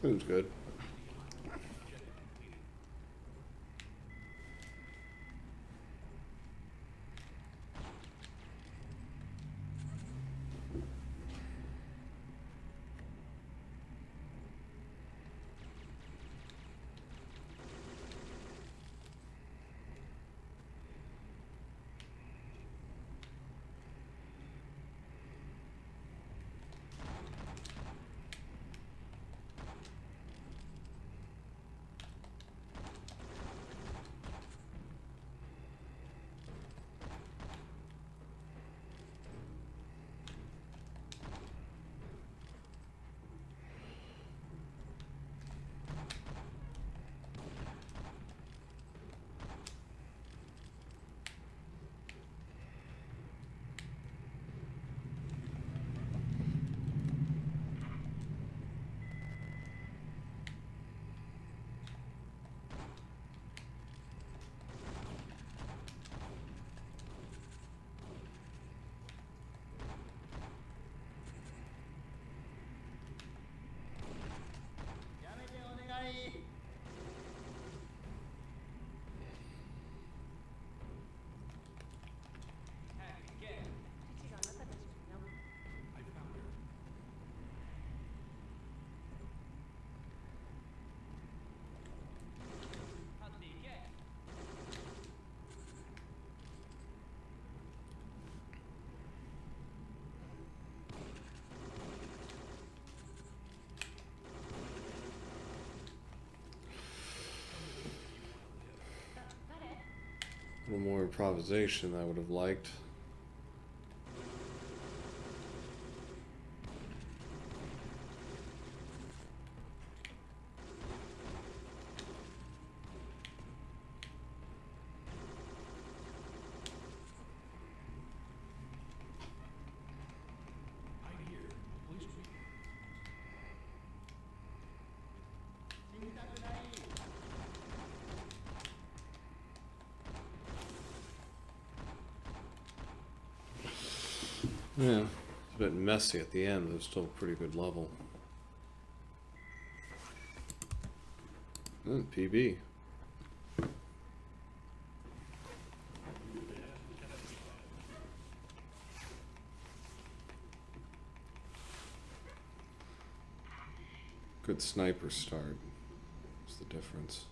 It was good. A little more improvisation I would have liked. Yeah, it's a bit messy at the end, but it's still a pretty good level. PB. Good sniper start. What's the difference?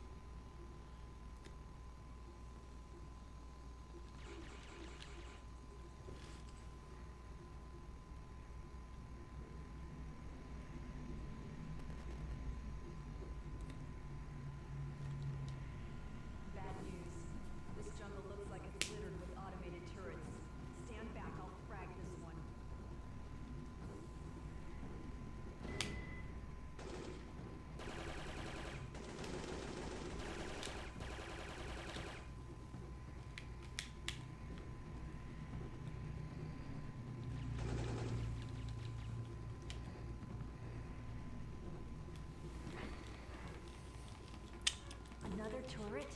Another turret,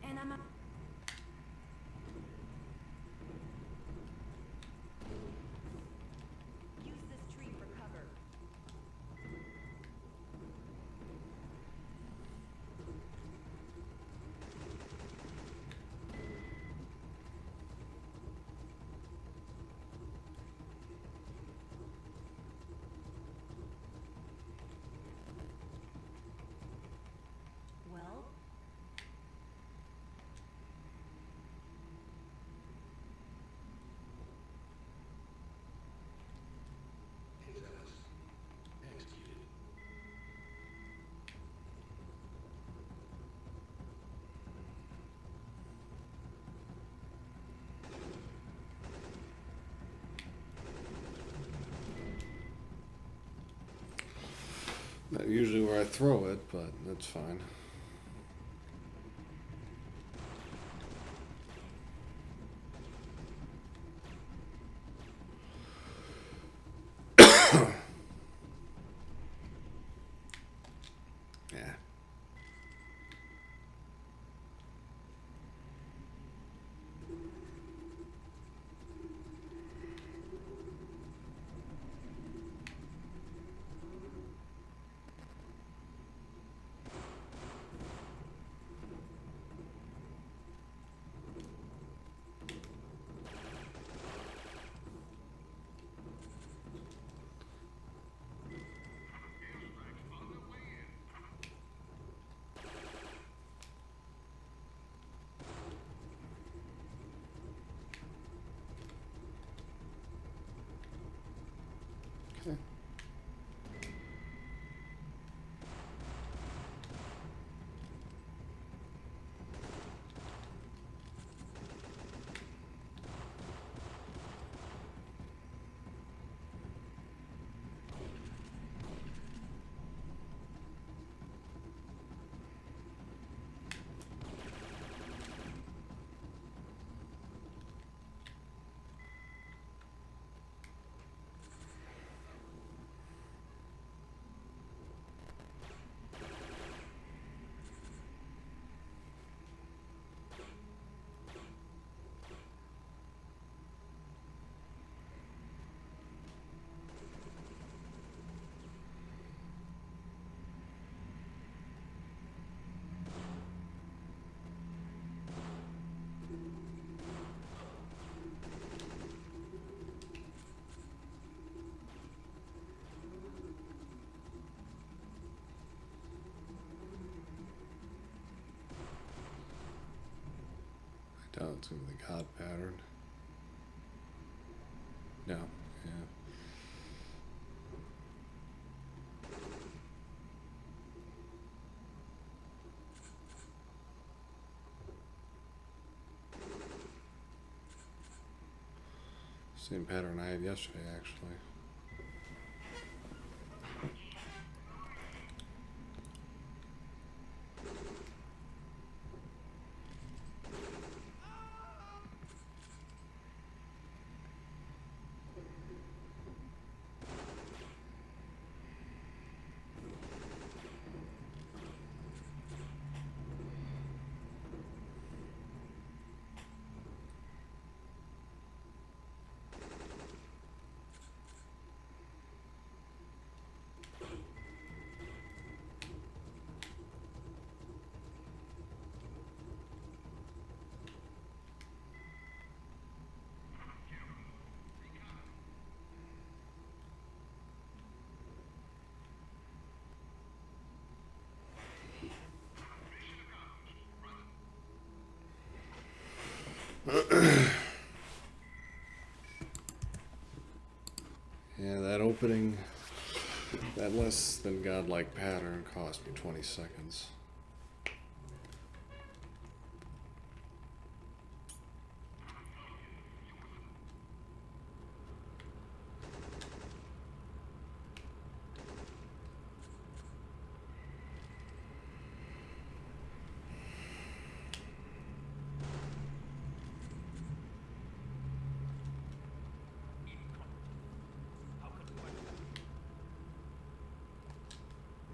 and I'm use this tree for cover. Well, Not usually where I throw it, but that's fine. Yeah. I doubt it's going to be the God pattern. No. Yeah. Same pattern I had yesterday, actually. Yeah, that opening, that less than godlike pattern cost me 20 seconds.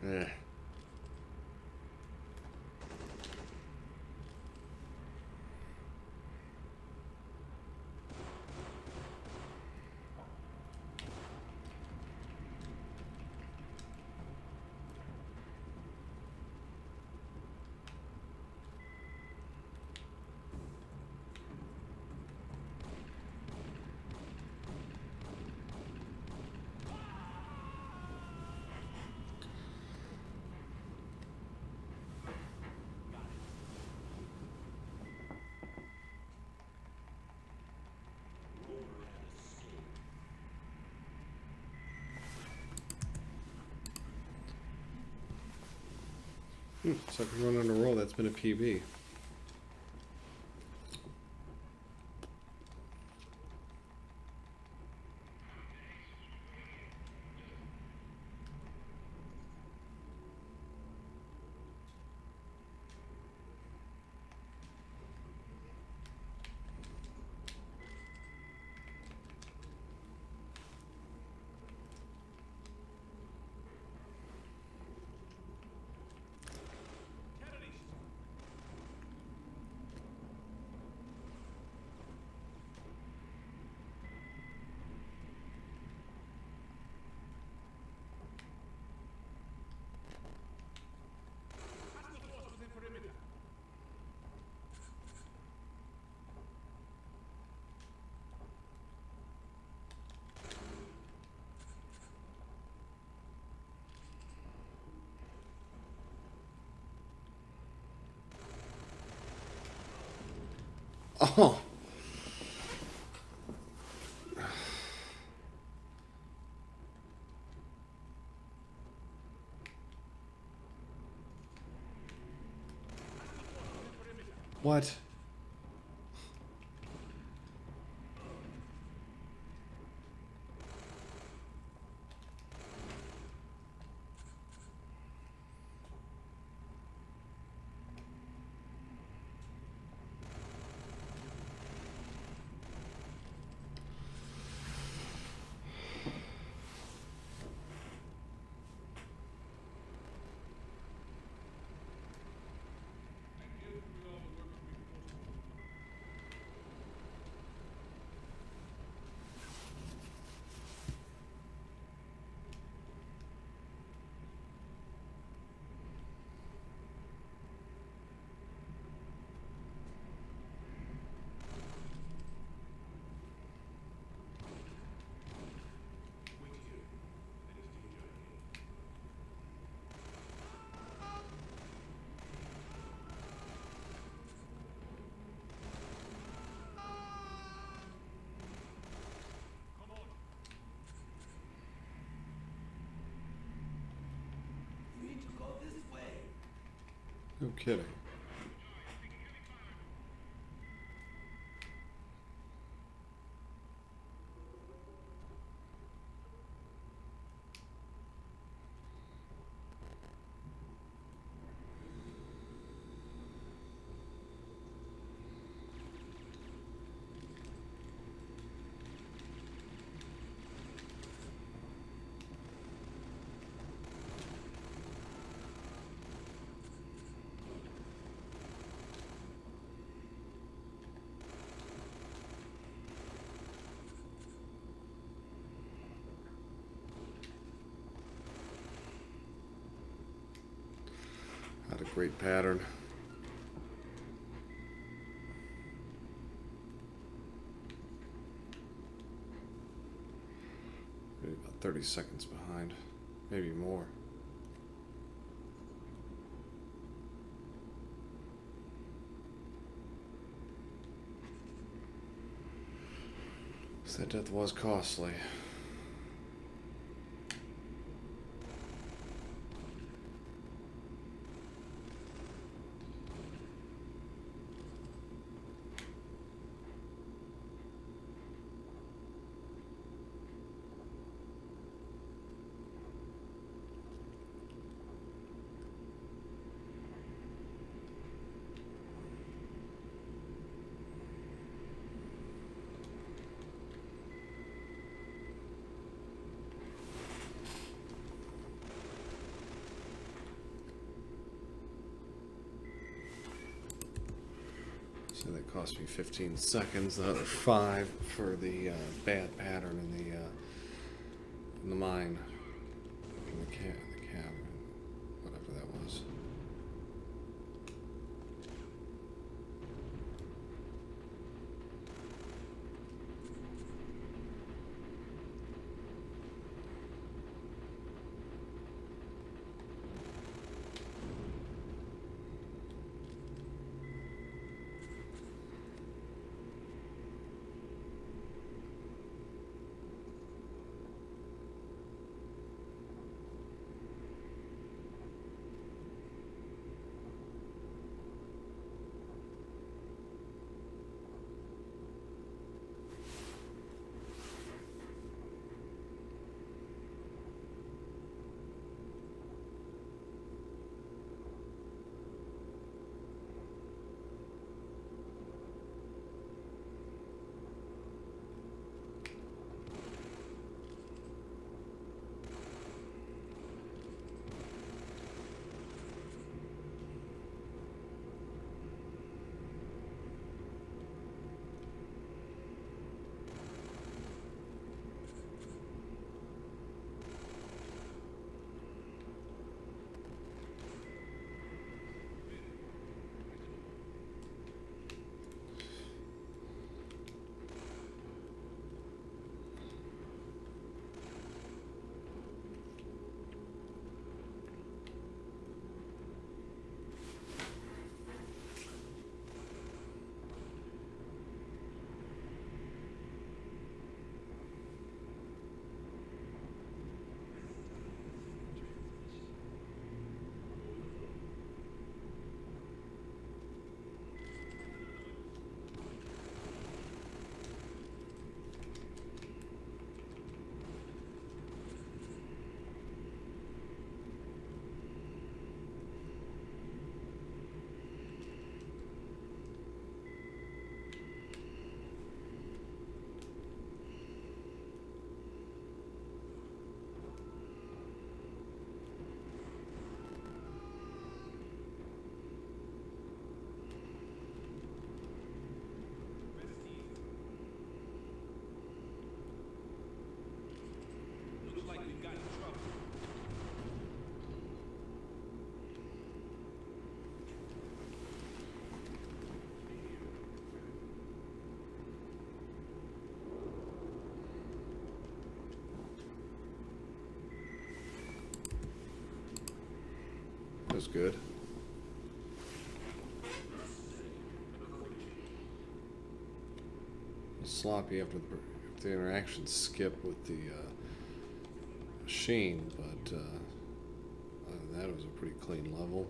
Eh. Second run in a row, that's been a PB. Oh! What? No kidding. Not a great pattern. Maybe about 30 seconds behind, maybe more. So that death was costly. So that cost me 15 seconds. The other 5 for the bad pattern in the mine, in the cabin, whatever that was. was good. Sloppy after the interaction skip with the machine, but other than that, it was a pretty clean level.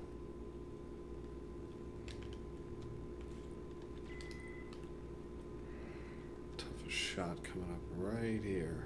Toughest shot coming up right here.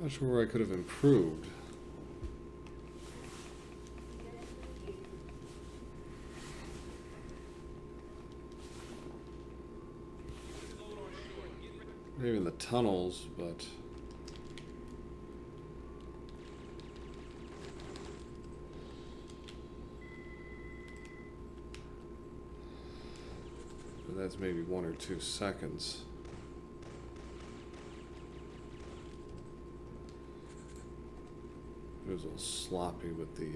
Not sure where I could have improved. Maybe in the tunnels, but that's maybe 1 or 2 seconds. It was a little sloppy with the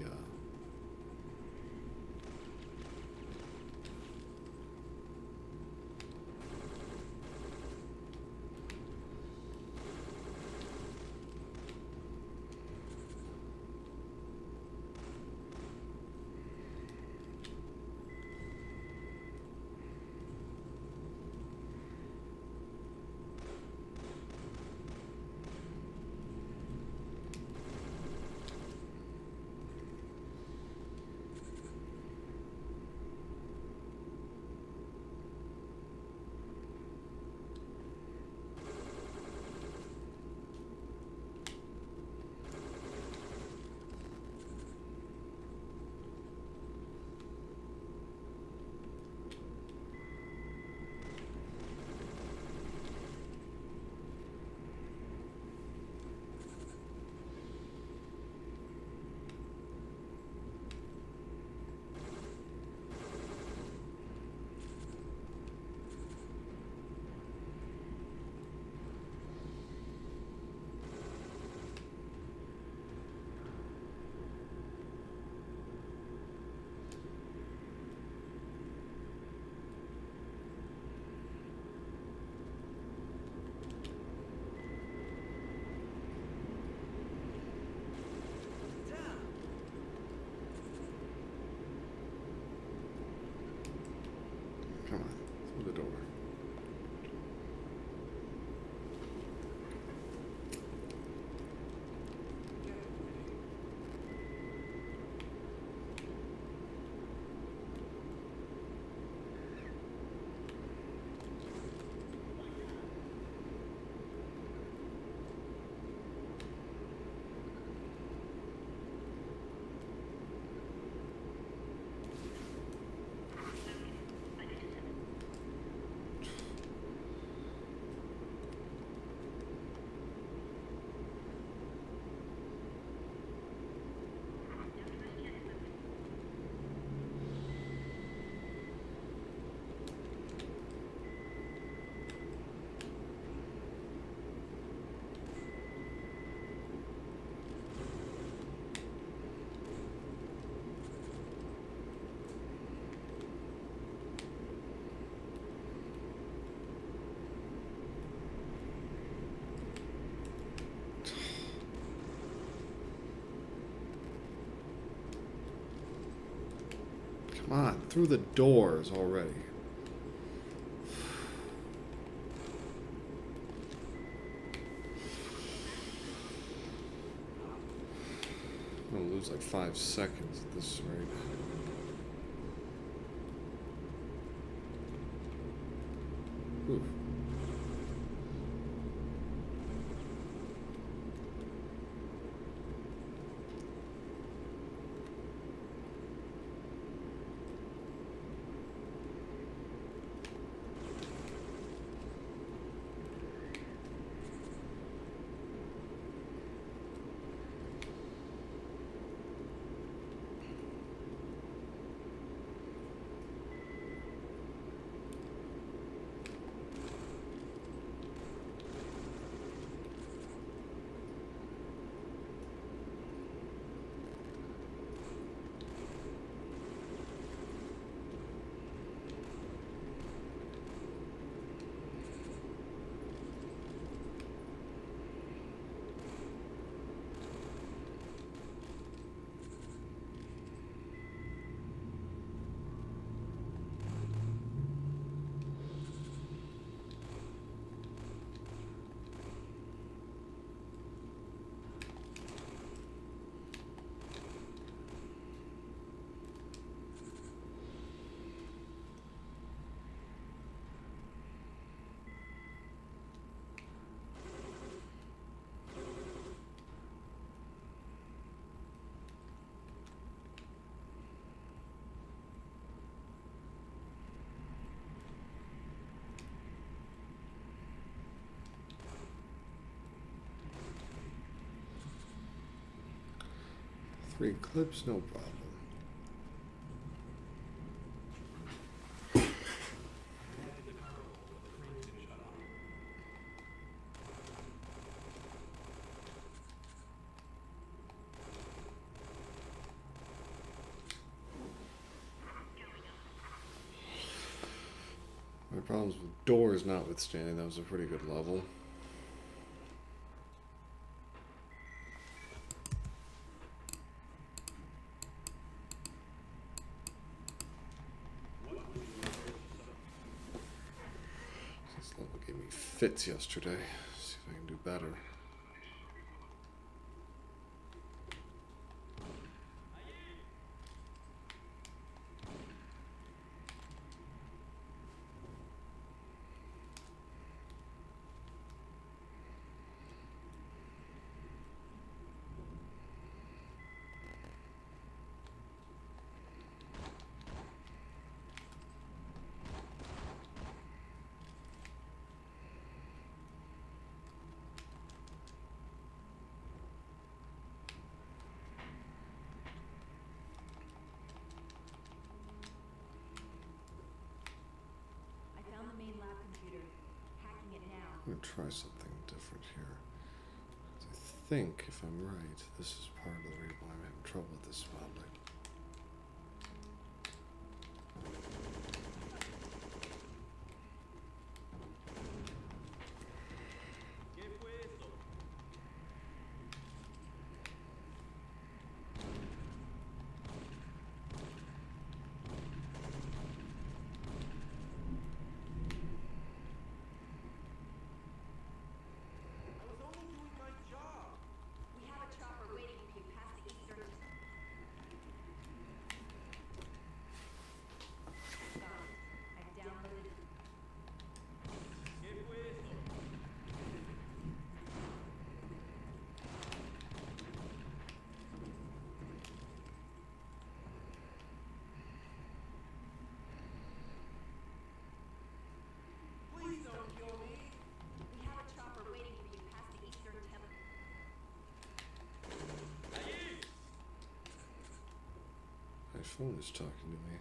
Come on, through the doors already. I'm gonna lose like 5 seconds at this rate. Ooh. Three clips, no problem. My problems with doors notwithstanding, that was a pretty good level. This level gave me fits yesterday. See if I can do better. I found the main lab computer. Hacking it now. I'm gonna try something different here. I think, if I'm right, this is part of the reason why I'm having trouble with this spotlight. We have a chopper waiting for you past the eastern. Found it. I've downloaded. Please don't kill me. We have a chopper waiting for you past the eastern temple. My phone is talking to me.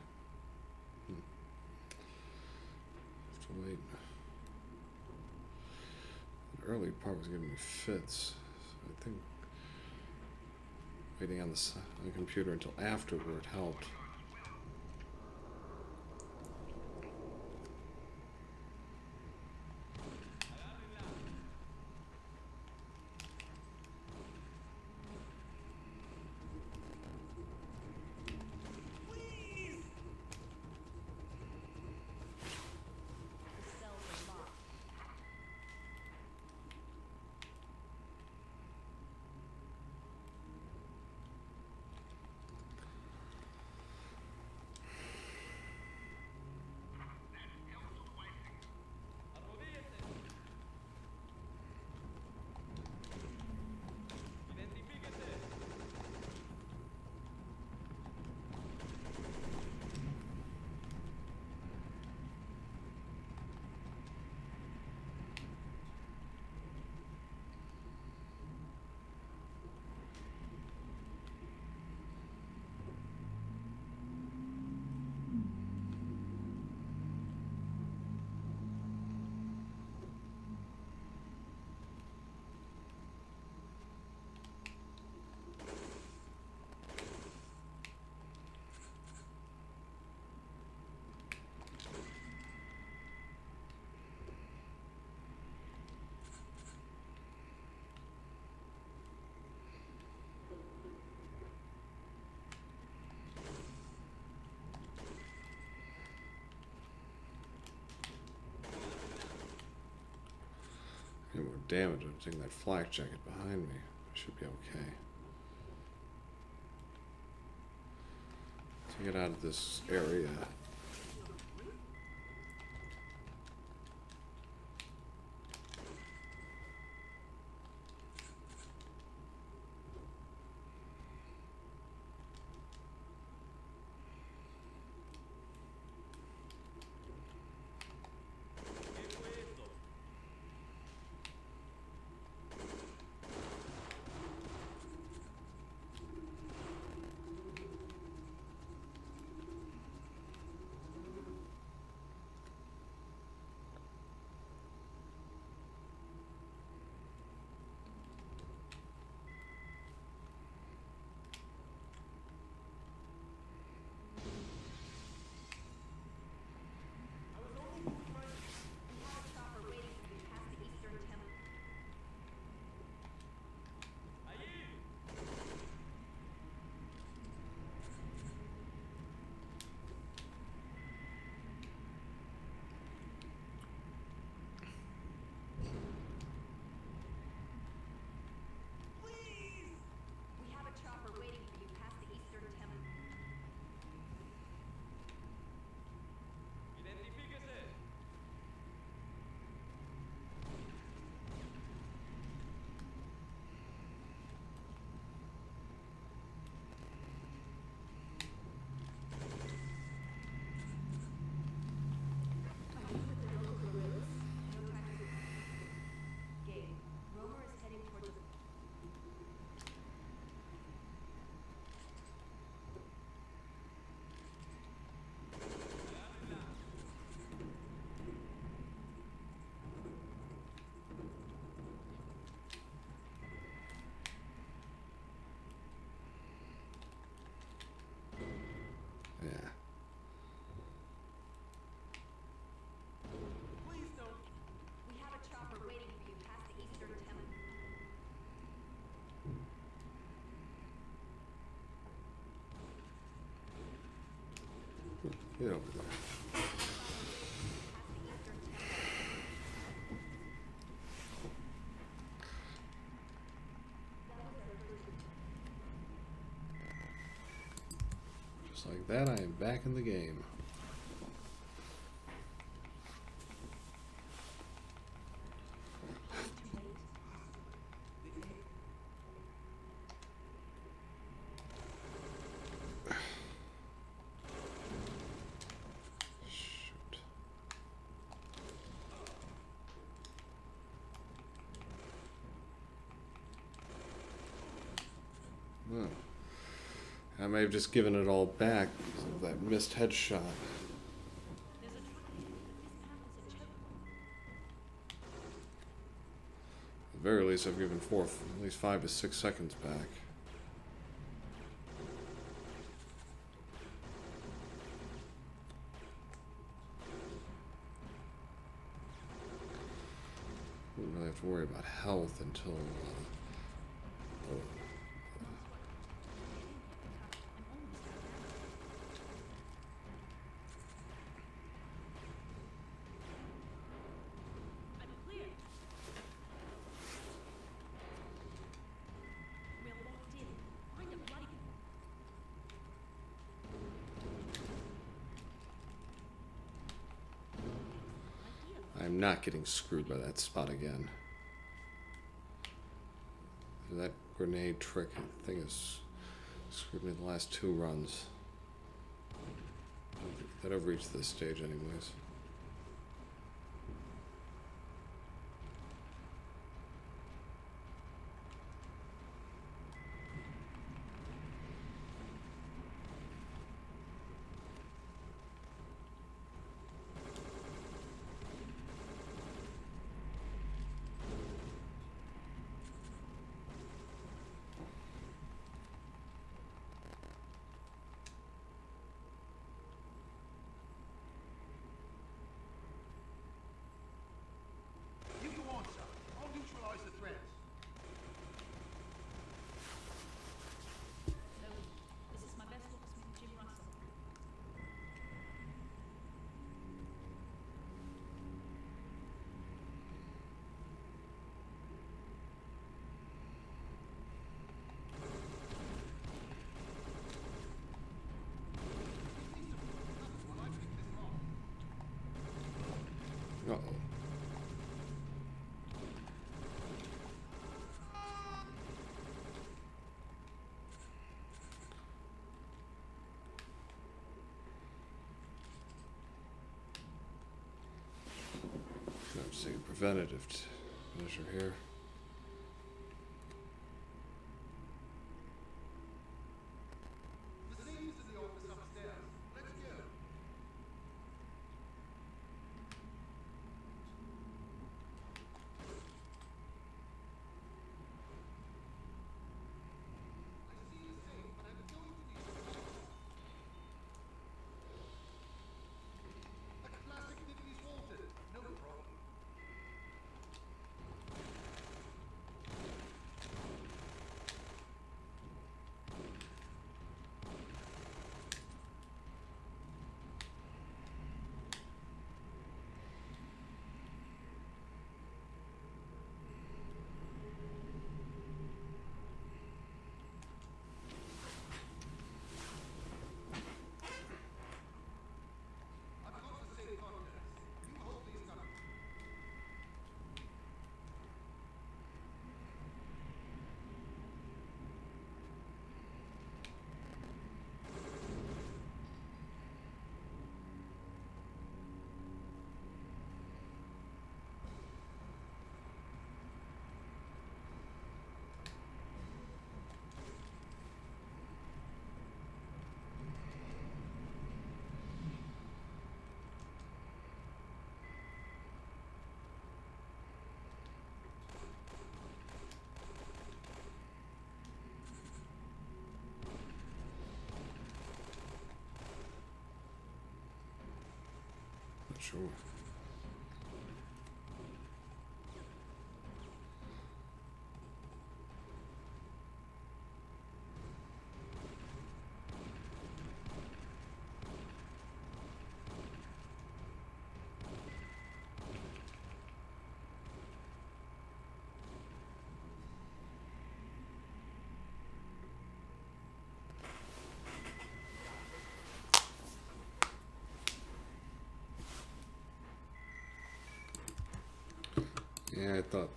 Have to wait. The early part was giving me fits. So I think waiting on the computer until afterward helped. Please. Any more damage? I'm taking that flak jacket behind me. I should be okay. To get out of this area. We have a chopper waiting for you past the Eastern Temple. We have a chopper waiting for you past the Eastern Temple. Are you with the local guerrillas? No time to... Gabe, Romer is heading towards the... Yeah. We have a chopper waiting for you past the Eastern Temple. Get over there. Past the Eastern Temple. Just like that, I am back in the game. Shoot. Oh. I may have just given it all back because of that missed headshot. There's a truck ahead, but this path is a choke point. At the very least, I've given at least 5 to 6 seconds back. Wouldn't really have to worry about health until. Oh. I'm clear. We're locked in. Find a bloody... I'm not getting screwed by that spot again. That grenade trick thing has screwed me the last 2 runs. That I've reached this stage anyways. preventative measure here. The safe's in the office upstairs. Let's go. I see the safe, but I'm going to need a classic Nippy's Walton. No problem. I've got the safe contents. You hold these guns. Not sure. Yeah, I thought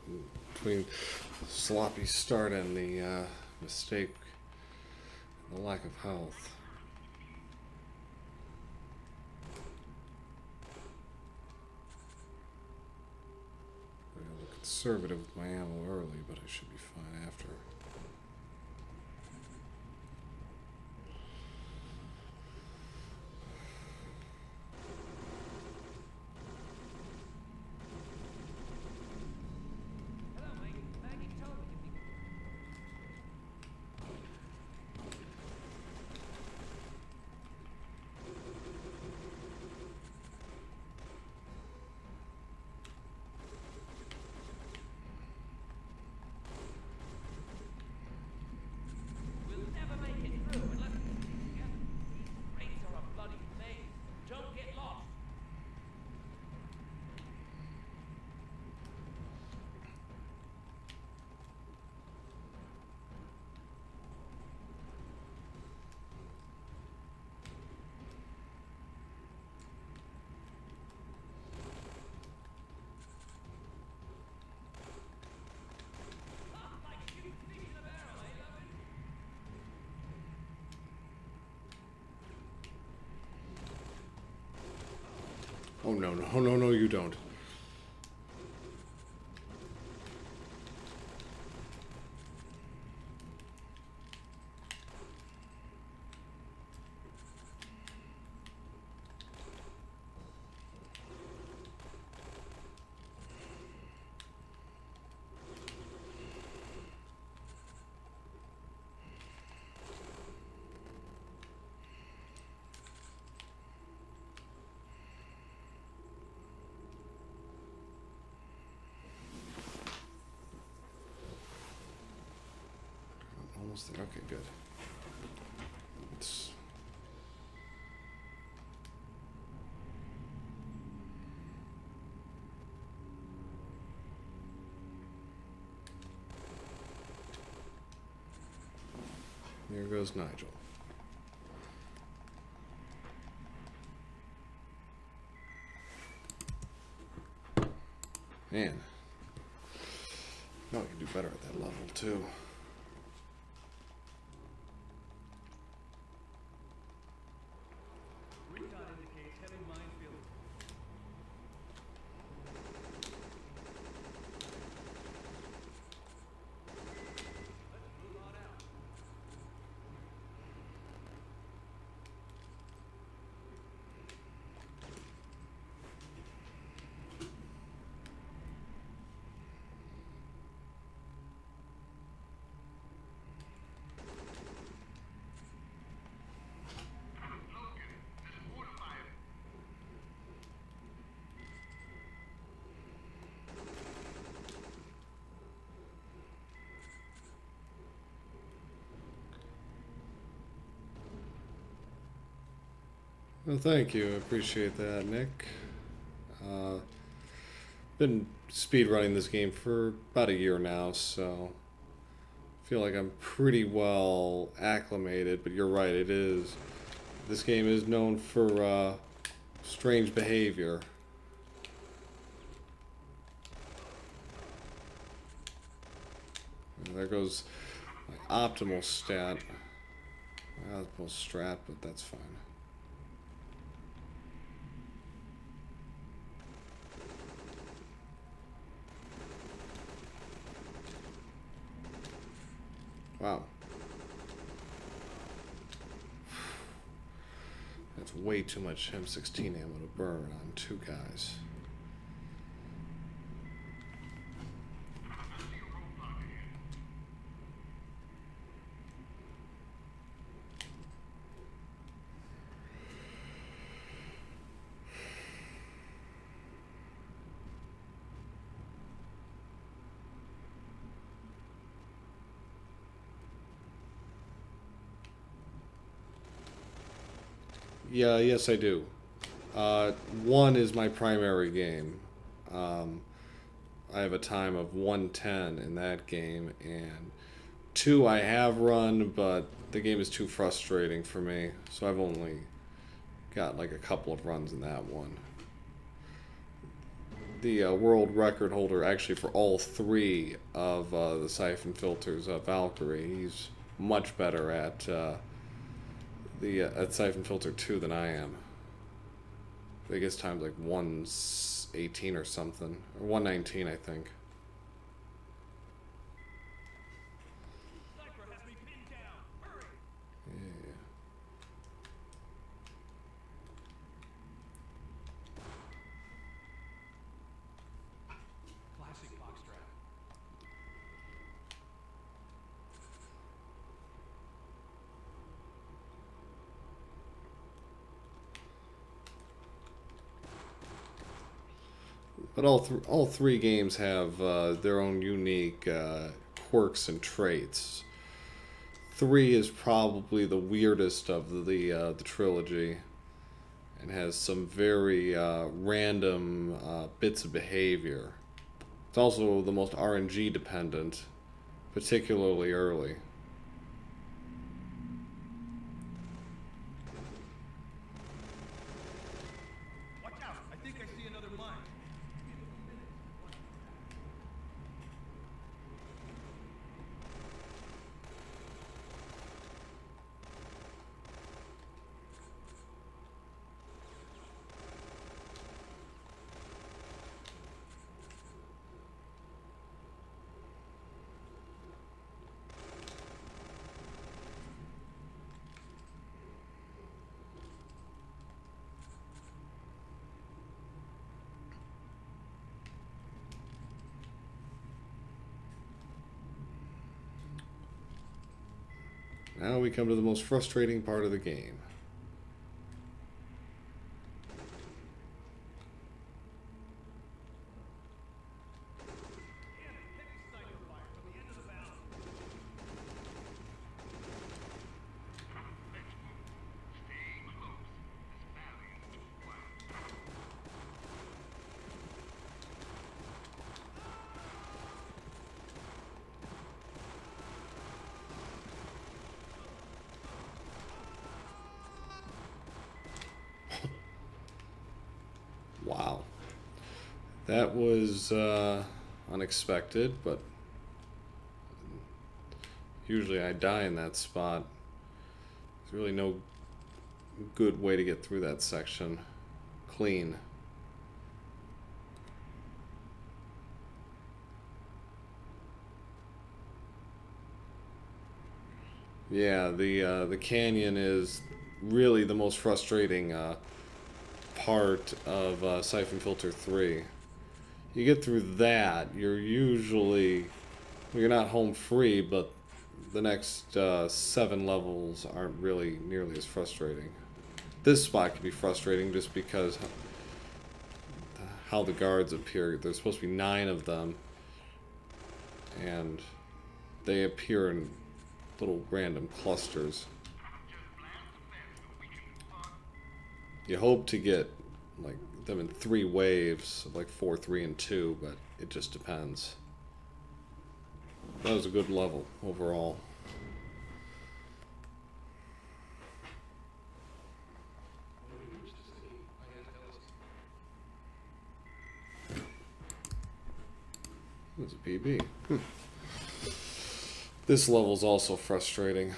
between the sloppy start and the mistake, the lack of health. I got a little conservative with my ammo early, but I should be fine after. Hello, mate. Maggie told me to be. We'll never make it through unless. Yeah, these crates are a bloody maze. Don't get lost. Like you fish in a barrel, eh, loving? Oh no, no, no, no, you don't. Almost there. Okay, good. It's there goes Nigel. Man, no, I can do better at that level too. Recon indicates heavy minefield. Well, thank you. I appreciate that, Nick. Been speedrunning this game for about a year now, so I feel like I'm pretty well acclimated, but you're right, it is. This game is known for strange behavior. And there goes my optimal stat. My optimal strat, but that's fine. Wow. That's way too much M16 ammo to burn on two guys. Yeah, yes I do. One is my primary game. I have a time of 110 in that game, and 2 I have run, but the game is too frustrating for me, so I've only got like a couple of runs in that one. The world record holder actually for all 3 of the Syphon Filter's Valkyrie, he's much better at at Syphon Filter 2 than I am. I think his time's like 118 or something, or 119 I think. Sniper has me pinned down. Hurry! Yeah. Classic box trap. But all 3 games have their own unique quirks and traits. 3 is probably the weirdest of the trilogy, and has some very random bits of behavior. It's also the most RNG dependent, particularly early. Watch out! I think I see another mine. Now we come to the most frustrating part of the game. Damn it! Heavy sniper fire from the end of the bound. Wow. That was unexpected, but usually I die in that spot. There's really no good way to get through that section clean. Yeah, the canyon is really the most frustrating part of Syphon Filter 3. You get through that, you're usually, well, you're not home free, but the next 7 levels aren't really nearly as frustrating. This spot can be frustrating just because how the guards appear. There's supposed to be 9 of them, and they appear in little random clusters. You hope to get like them in 3 waves, like 4, 3, and 2, but it just depends. That was a good level overall. There's a PB. This level's also frustrating.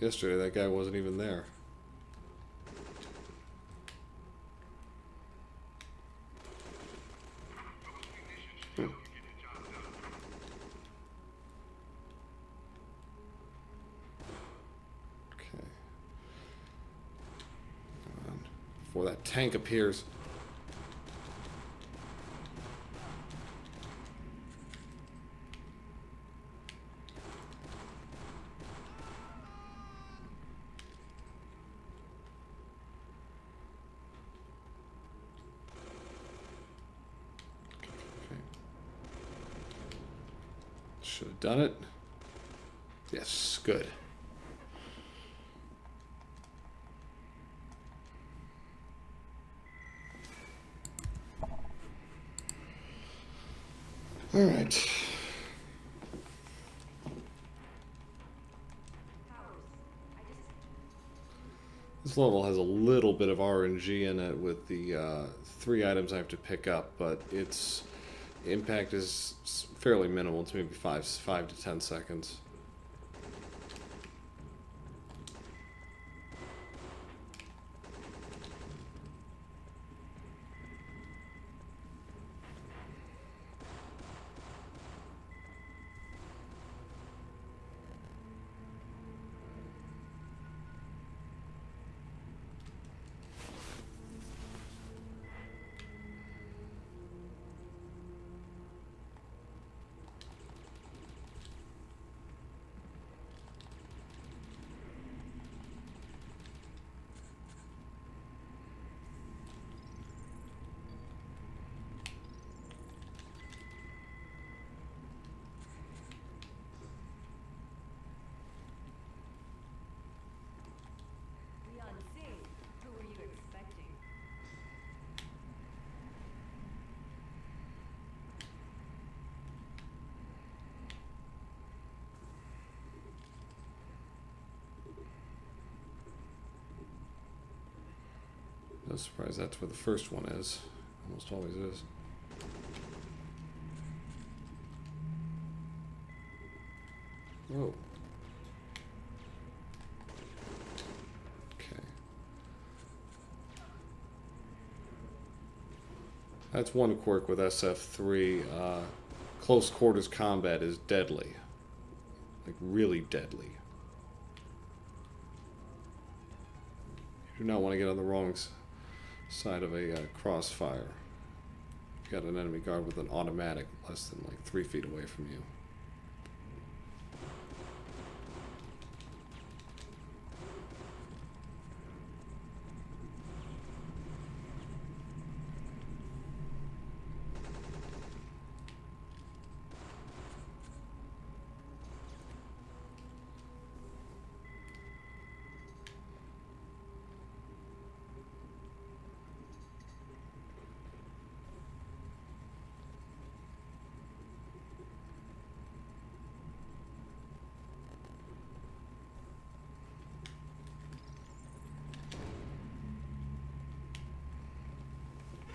Yesterday, that guy wasn't even there. Okay. Come on. Before that tank appears. Should have done it. Yes, good. All right. Powers. This level has a little bit of RNG in it with the 3 items I have to pick up, but its impact is fairly minimal. It's maybe 5 to 10 seconds. The unseen. Who were you expecting? No surprise, that's where the first one is. Almost always is. Oh. Okay. That's one quirk with SF3. Close quarters combat is deadly. Like, really deadly. You do not want to get on the wrong side of a crossfire. You got an enemy guard with an automatic less than like 3 feet away from you.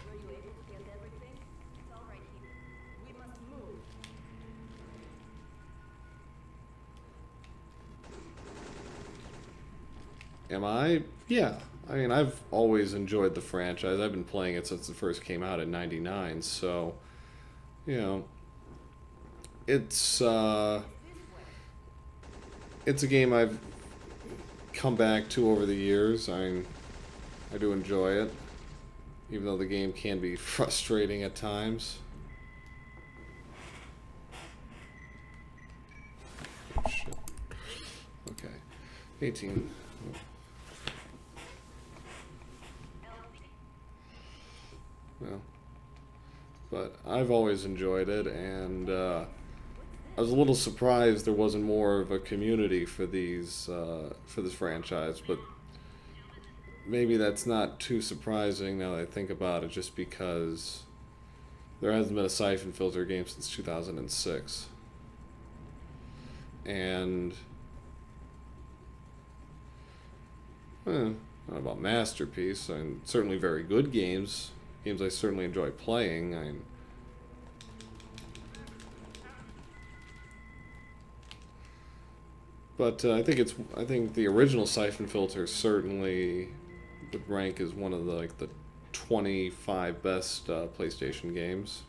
Were you able to get everything? It's all right here. We must move. Am I? Yeah. I mean, I've always enjoyed the franchise. I've been playing it since it first came out in '99, so, you know, it's This way. it's a game I've come back to over the years. I do enjoy it, even though the game can be frustrating at times. Oh, shit. Okay. 18. Well, but I've always enjoyed it, and I was a little surprised there wasn't more of a community for these for this franchise, but maybe that's not too surprising now that I think about it, just because there hasn't been a Syphon Filter game since 2006. And not about masterpiece, and certainly very good games I certainly enjoy playing. But I think the original Syphon Filter certainly would rank as one of the 25 best PlayStation games.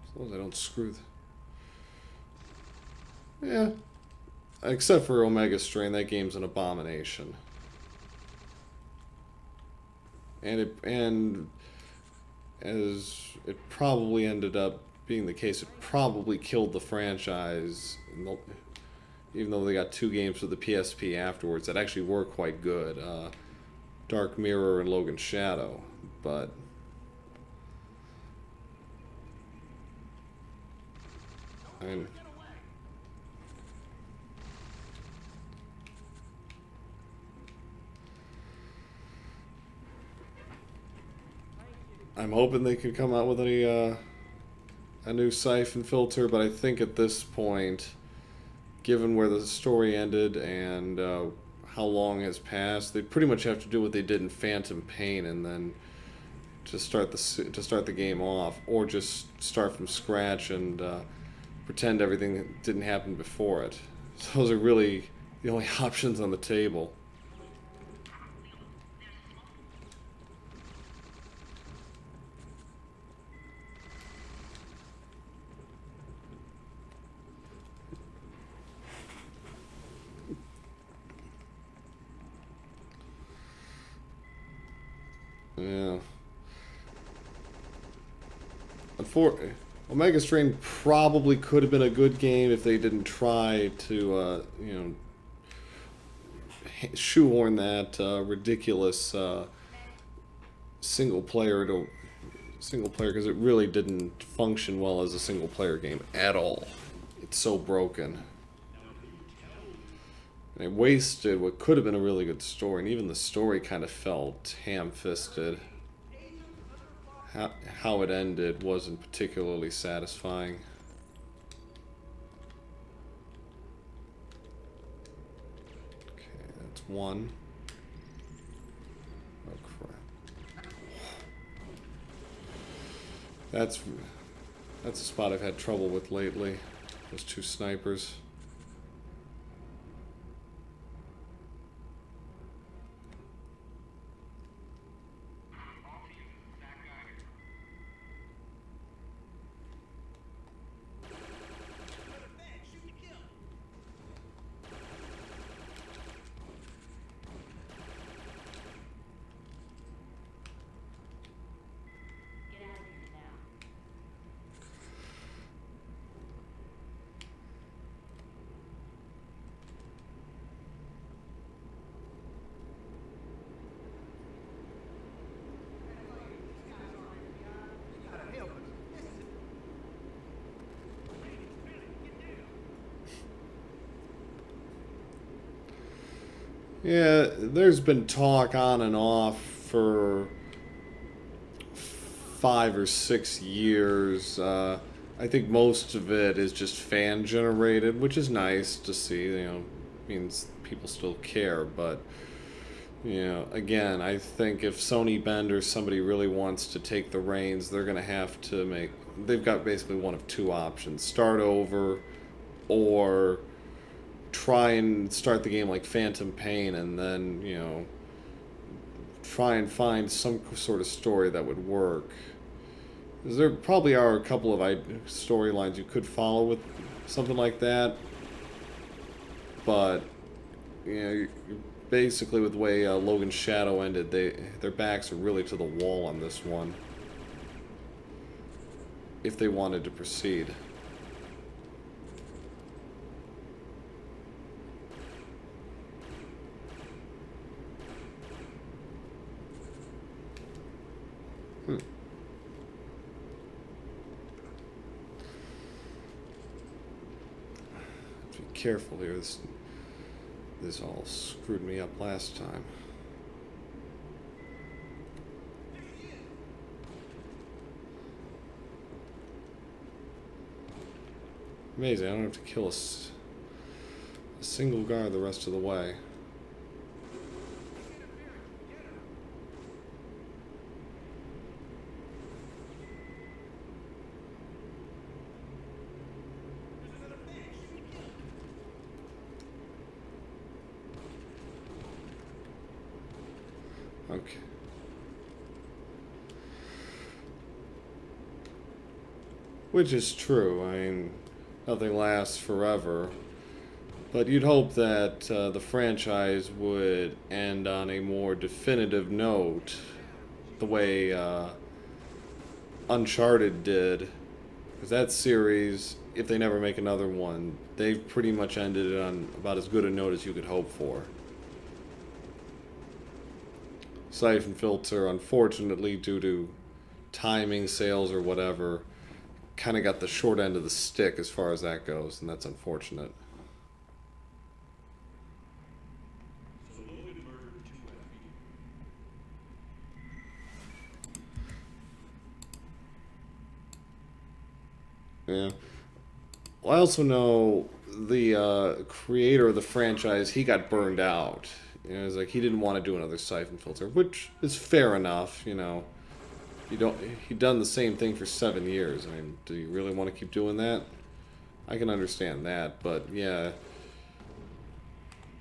As long as I don't screw yeah. Except for Omega Strain, that game's an abomination. And as it probably ended up being the case, it probably killed the franchise, even though they got 2 games for the PSP afterwards that actually were quite good. Dark Mirror and Logan Shadow, but I'm hoping they could come out with a new Syphon Filter, but I think at this point, given where the story ended and how long has passed, they pretty much have to do what they did in Phantom Pain, and then to start the game off, or just start from scratch and pretend everything didn't happen before it. So those are really the only options on the table. Yeah. Omega Strain probably could have been a good game if they didn't try to, shoehorn that ridiculous single player, because it really didn't function well as a single player game at all. It's so broken. And it wasted what could have been a really good story, and even the story kind of felt ham-fisted. How it ended wasn't particularly satisfying. Okay, that's 1. Oh crap. That's a spot I've had trouble with lately. Those 2 snipers. Get out of here now. You gotta help us. Yeah, there's been talk on and off for 5 or 6 years. I think most of it is just fan generated, which is nice to see. Means people still care. But again, I think if Sony Bend or somebody really wants to take the reins, they're gonna have to make. They've got basically one of 2 options: start over, or try and start the game like Phantom Pain and then, you know, try and find some sort of story that would work. 'Cause there probably are a couple of storylines you could follow with something like that, but you know, basically with the way Logan's Shadow ended, their backs are really to the wall on this one. If they wanted to proceed. Be careful here. This all screwed me up last time. Amazing, I don't have to kill a single guard the rest of the way. Okay. Which is true. I mean, nothing lasts forever. But you'd hope that the franchise would end on a more definitive note, the way Uncharted did. Because that series, if they never make another one, they've pretty much ended it on about as good a note as you could hope for. Syphon Filter, unfortunately, due to timing, sales, or whatever, kind of got the short end of the stick as far as that goes, and that's unfortunate. Yeah. Well, I also know the creator of the franchise, he got burned out. You know, it's like he didn't want to do another Syphon Filter, which is fair enough. You know, he'd done the same thing for 7 years. I mean, do you really want to keep doing that? I can understand that, but yeah.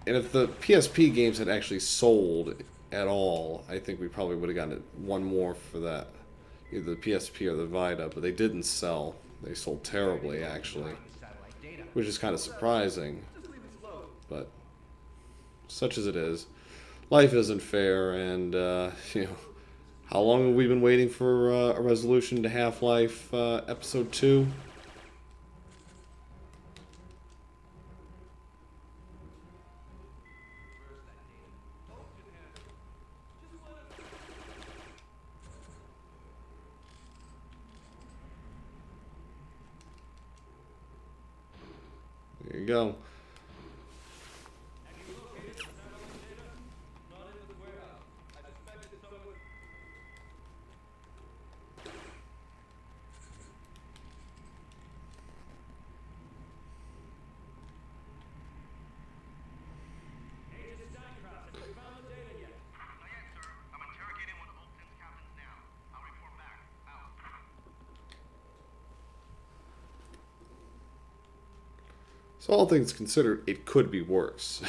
And if the PSP games had actually sold at all, I think we probably would have gotten one more for that, either the PSP or the Vita. But they didn't sell. They sold terribly, actually, which is kind of surprising. But such as it is, life isn't fair, and you know, how long have we been waiting for a resolution to Half-Life Episode 2? There you go. So all things considered, it could be worse.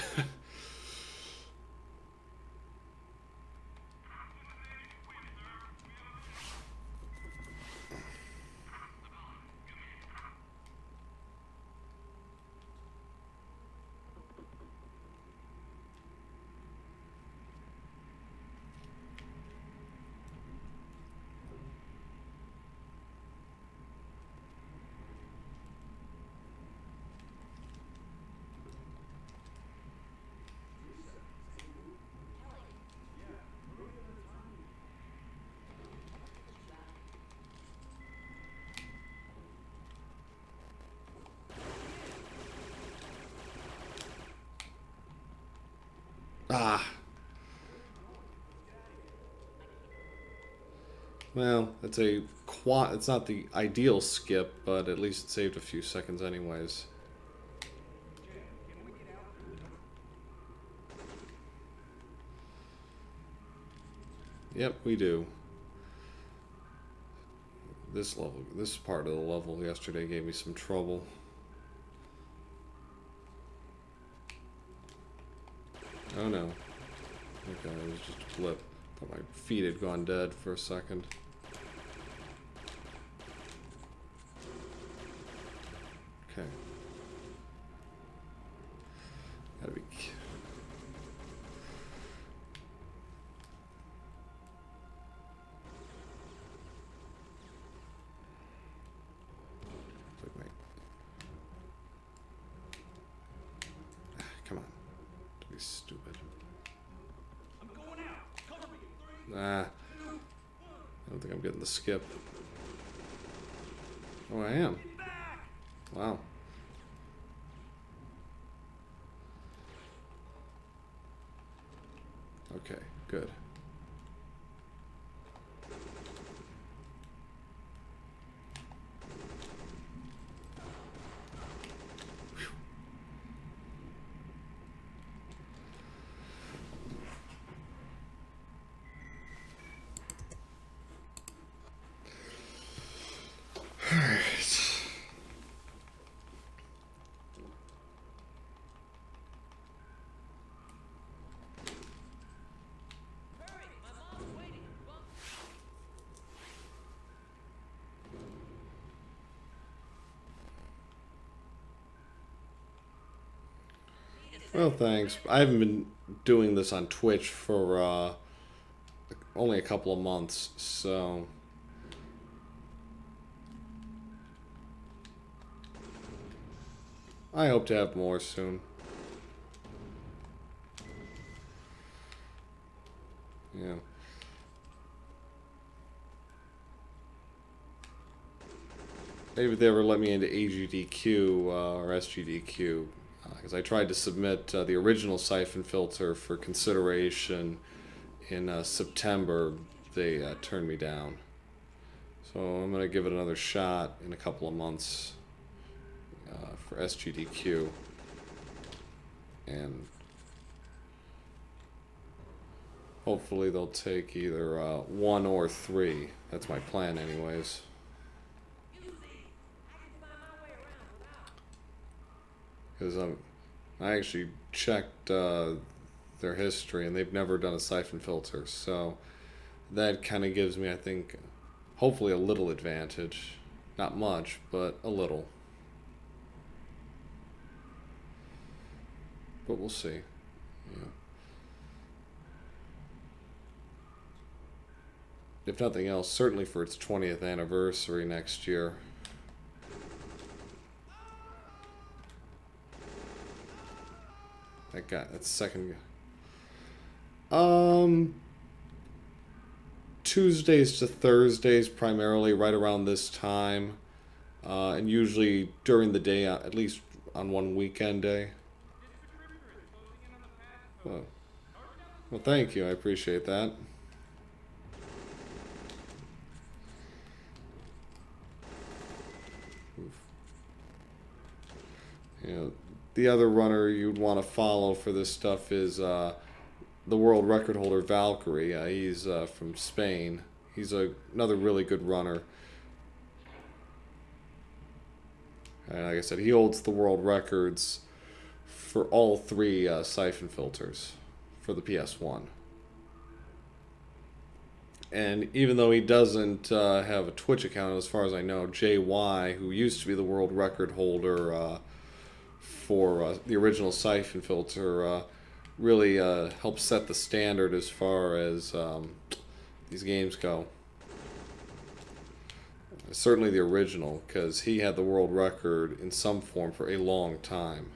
Ah. Well, it's not the ideal skip, but at least it saved a few seconds anyways. Yep, we do. This part of the level yesterday gave me some trouble. Oh no. Okay, it was just a blip. Thought my feet had gone dead for a second. Okay. Gotta be. Come on. Don't be stupid. I'm going out. Cover me. Ah. I don't think I'm getting the skip. Oh, I am. Wow. Okay, good. Hurry, my mom's waiting. Well, thanks. I haven't been doing this on Twitch for only a couple of months, so I hope to have more soon. Yeah. Maybe if they ever let me into AGDQ or SGDQ, because I tried to submit the original Syphon Filter for consideration in September. They turned me down. So I'm going to give it another shot in a couple of months for SGDQ. And hopefully they'll take either 1 or 3. That's my plan anyways. Because I actually checked their history and they've never done a Syphon Filter. So that kind of gives me, I think, hopefully a little advantage. Not much, but a little. But we'll see. Yeah. If nothing else, certainly for its 20th anniversary next year. That guy, that's second. Tuesdays to Thursdays primarily, right around this time, and usually during the day, at least on one weekend day. Well, thank you. I appreciate that. You know, the other runner you'd want to follow for this stuff is the world record holder Valkyrie. He's from Spain. He's another really good runner. And like I said, he holds the world records for all 3 Syphon filters for the PS1. And even though he doesn't have a Twitch account, as far as I know, JY, who used to be the world record holder for the original Syphon Filter, really helps set the standard as far as these games go. Certainly the original, because he had the world record in some form for a long time.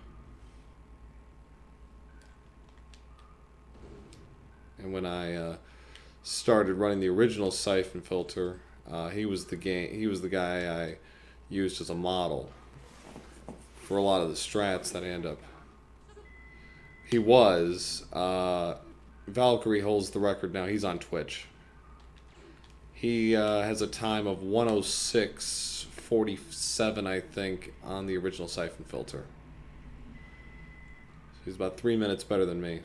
And when I started running the original Syphon Filter, he was the guy I used as a model for a lot of the strats that I end up. He was. Valkyrie holds the record now. He's on Twitch. He has a time of 106.47, I think, on the original Syphon Filter. So he's about 3 minutes better than me.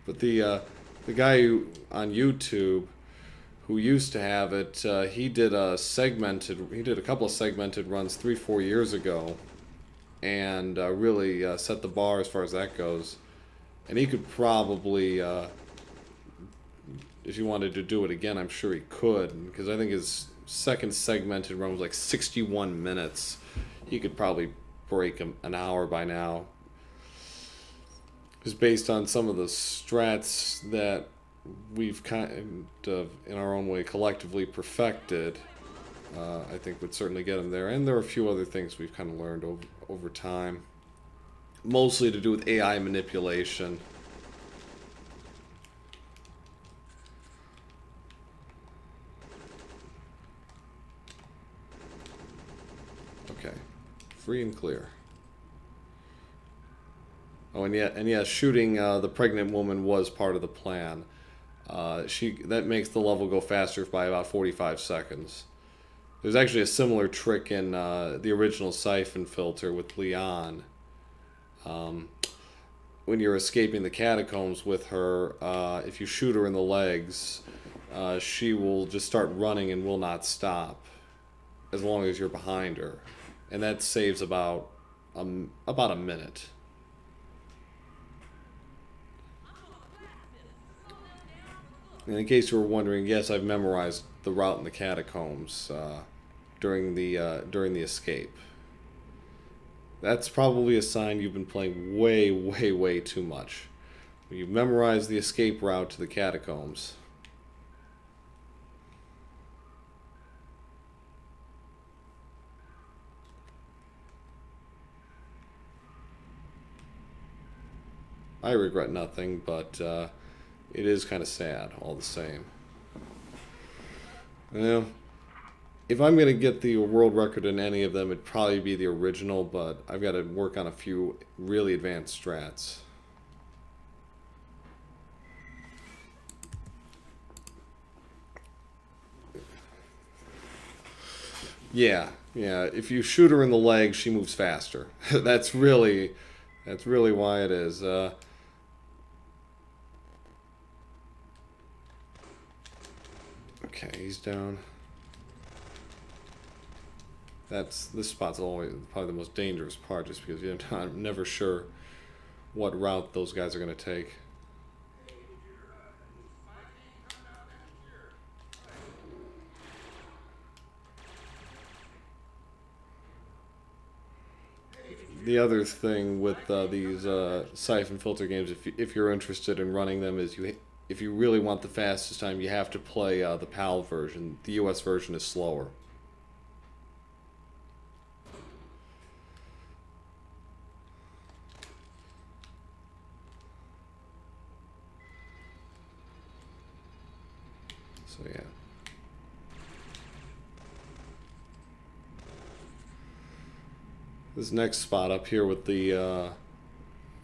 But the guy on YouTube who used to have it, he did a couple of segmented runs 3-4 years ago, and really set the bar as far as that goes. And he could probably, if you wanted to do it again, I'm sure he could, because I think his second segmented run was like 61 minutes. He could probably break an hour by now. Just based on some of the strats that we've kind of, in our own way, collectively perfected, I think would certainly get him there. And there are a few other things we've kind of learned over time. Mostly to do with AI manipulation. Okay. Free and clear. Oh, and yeah, shooting the pregnant woman was part of the plan. That makes the level go faster by about 45 seconds. There's actually a similar trick in the original Syphon Filter with Leon. When you're escaping the catacombs with her, if you shoot her in the legs, she will just start running and will not stop as long as you're behind her, and that saves about a minute. And in case you were wondering, yes, I've memorized the route in the catacombs during the escape. That's probably a sign you've been playing way, way, way too much. You've memorized the escape route to the catacombs. I regret nothing, but it is kind of sad all the same. Well, if I'm going to get the world record in any of them, it'd probably be the original, but I've got to work on a few really advanced strats. Yeah, if you shoot her in the leg, she moves faster. That's really why it is. Okay, he's down. This spot's always probably the most dangerous part, just because you're never sure what route those guys are going to take. The other thing with these Syphon Filter games, if you're interested in running them, is if you really want the fastest time, you have to play the PAL version. The US version is slower. So yeah. This next spot up here with the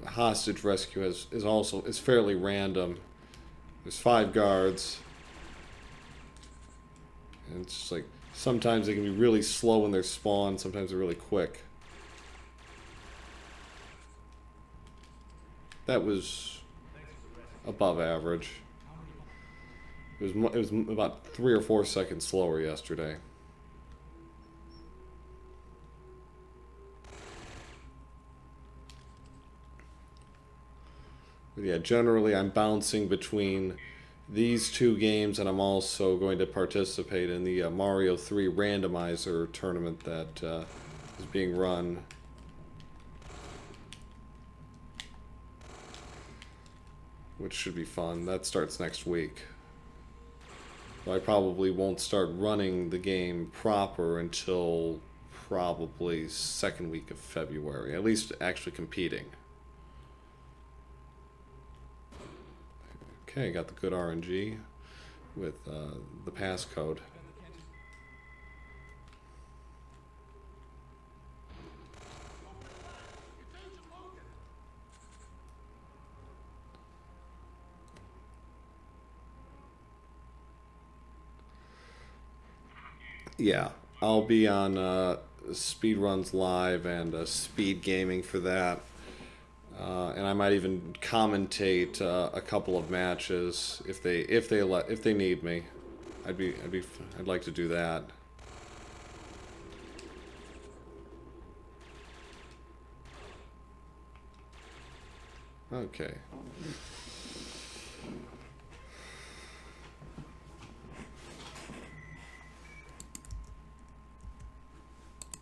hostage rescue is fairly random. There's 5 guards, and it's just like sometimes they can be really slow in their spawn, sometimes they're really quick. That was above average. It was about 3 or 4 seconds slower yesterday. But yeah, generally I'm bouncing between these 2 games, and I'm also going to participate in the Mario 3 randomizer tournament that is being run. Which should be fun. That starts next week. I probably won't start running the game proper until probably second week of February. At least actually competing. Okay, got the good RNG with the passcode. Yeah, I'll be on Speedruns Live and Speed Gaming for that. And I might even commentate a couple of matches if they need me. I'd like to do that. Okay.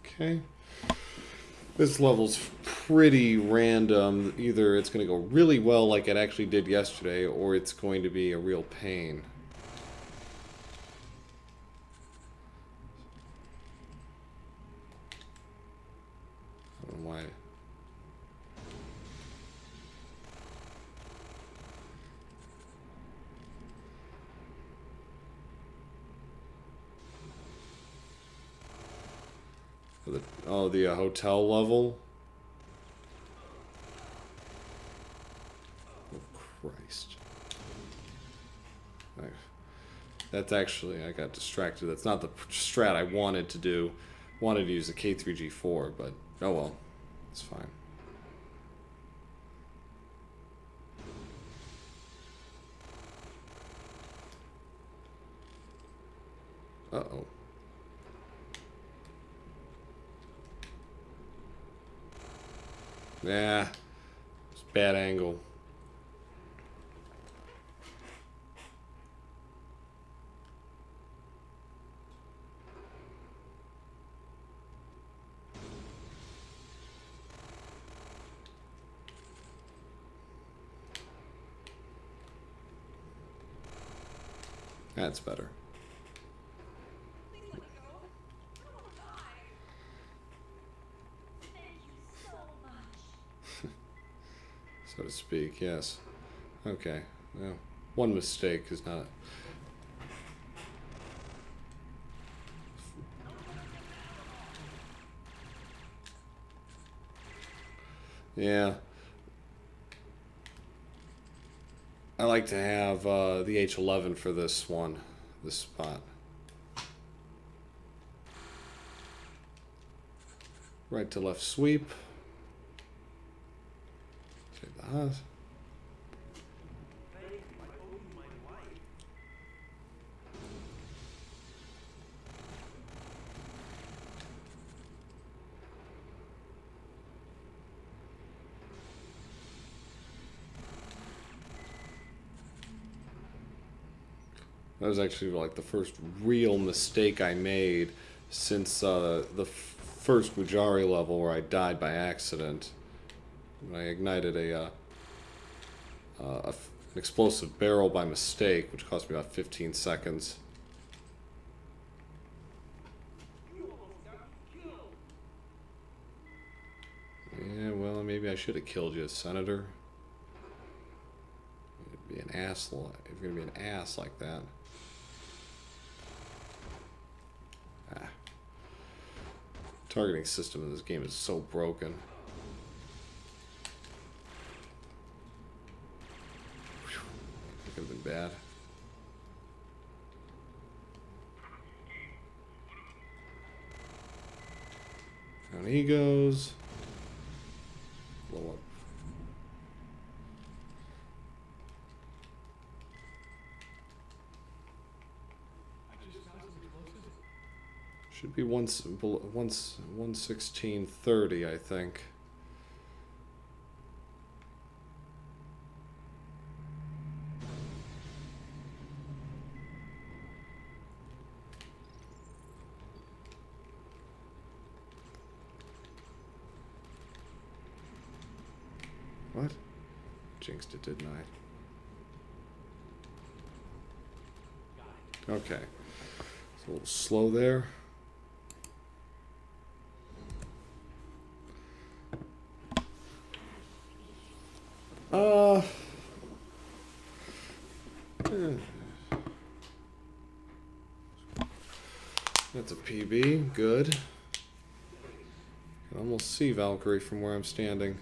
Okay. This level's pretty random. Either it's going to go really well like it actually did yesterday, or it's going to be a real pain. I don't know why. The hotel level. Oh, Christ. That's actually, I got distracted. That's not the strat I wanted to do. Wanted to use the K3G4, but oh well. It's fine. Uh-oh. Yeah, it's a bad angle. That's better. Please let me go. I don't want to die. Thank you so much. So to speak, yes. Okay. Well, one mistake is not. Yeah. I like to have the H11 for this one, this spot. Right to left sweep. Save the Haas. That was actually like the first real mistake I made since the first Mujari level where I died by accident. When I ignited an explosive barrel by mistake, which cost me about 15 seconds. Yeah, well, maybe I should have killed you, Senator. You'd be an ass. If you're gonna be an ass like that. Targeting system in this game is so broken. Whew. That could have been bad. Down he goes. Blow up. Should be 1:16:30, I think. What? Jinxed it, didn't I? Okay. It's a little slow there. That's a PB, good. Can almost see Valkyrie from where I'm standing.